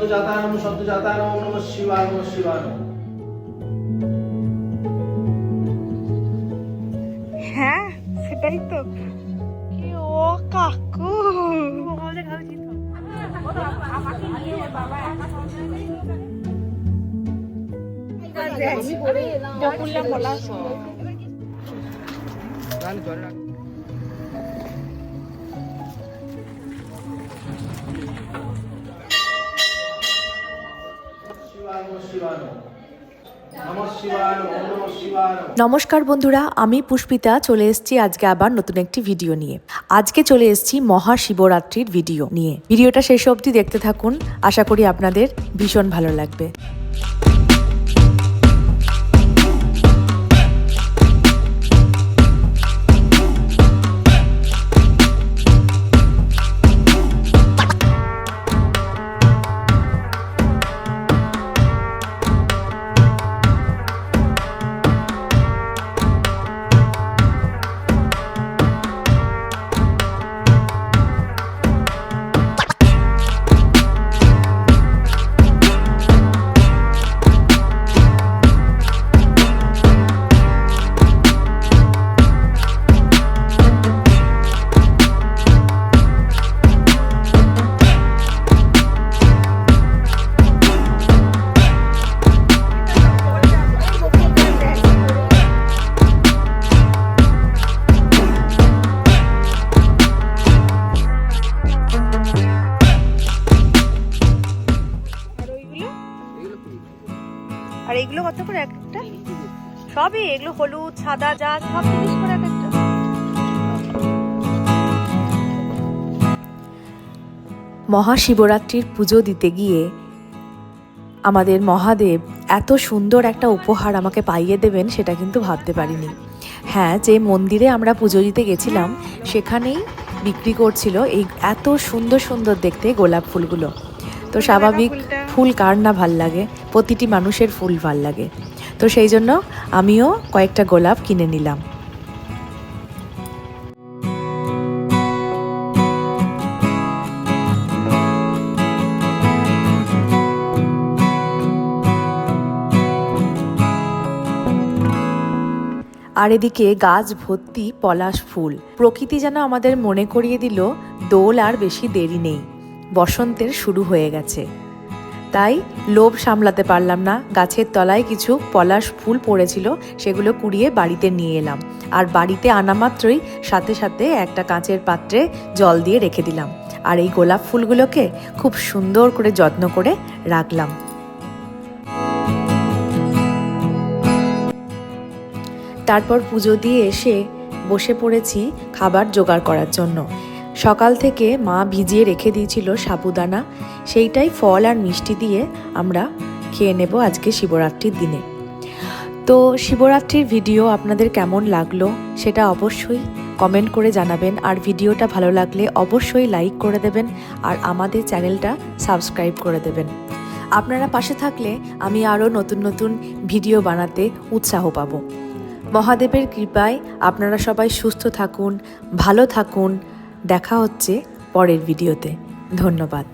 সদ্যজাতায় নমঃ নমঃ শিবায় নমঃ শিবায় নমঃ। হ্যাঁ সেটাই তো। কি ও কাকু বকুল্লা পলাশ নমস্কার বন্ধুরা, আমি পুষ্পিতা চলে এসেছি আজকে আবার নতুন একটি ভিডিও নিয়ে। আজকে চলে এসেছি মহাশিবরাত্রির ভিডিও নিয়ে। ভিডিওটা শেষ অবধি দেখতে থাকুন, আশা করি আপনাদের ভীষণ ভালো লাগবে। আর এগুলো কত করে এক একটা? সবই এগুলো হলুদ সাদা যা সব জিনিস করে এক একটা। মহাশিবরাত্রির পুজো দিতে গিয়ে আমাদের মহাদেব এত সুন্দর একটা উপহার আমাকে পাইয়ে দেবেন সেটা কিন্তু ভাবতে পারিনি। হ্যাঁ, যে মন্দিরে আমরা পুজো দিতে গেছিলাম সেখানেই বিক্রি করছিল এই এত সুন্দর সুন্দর দেখতে গোলাপ ফুলগুলো। তো স্বাভাবিক, ফুল কার না ভাল লাগে, প্রতিটি মানুষের ফুল ভাল লাগে। তো সেই জন্য আমিও কয়েকটা গোলাপ কিনে নিলাম। আর এদিকে গাছ ভর্তি পলাশ ফুল। প্রকৃতি যেন আমাদের মনে করিয়ে দিল দোল আর বেশি দেরি নেই, বসন্তের শুরু হয়ে গেছে। তাই লোভ সামলাতে পারলাম না, গাছের তলায় কিছু পলাশ ফুল পড়েছিল সেগুলো কুড়িয়ে বাড়িতে নিয়ে এলাম। আর বাড়িতে আনা মাত্রই সাথে সাথে একটা কাঁচের পাত্রে জল দিয়ে রেখে দিলাম। আর এই গোলাপ ফুলগুলোকে খুব সুন্দর করে যত্ন করে রাখলাম। তারপর পুজো দিয়ে এসে বসে পড়েছি খাবার জোগাড় করার জন্য। সকাল থেকে মা ভিজিয়ে রেখে দিয়েছিল সাবুদানা, সেইটাই ফল আর মিষ্টি দিয়ে আমরা খেয়ে নেব আজকে শিবরাত্রির দিনে। তো শিবরাত্রির ভিডিও আপনাদের কেমন লাগলো সেটা অবশ্যই কমেন্ট করে জানাবেন। আর ভিডিওটা ভালো লাগলে অবশ্যই লাইক করে দেবেন আর আমাদের চ্যানেলটা সাবস্ক্রাইব করে দেবেন। আপনারা পাশে থাকলে আমি আরও নতুন নতুন ভিডিও বানাতে উৎসাহ পাবো। মহাদেবের কৃপায় আপনারা সবাই সুস্থ থাকুন, ভালো থাকুন। দেখা হচ্ছে পরের ভিডিওতে। ধন্যবাদ।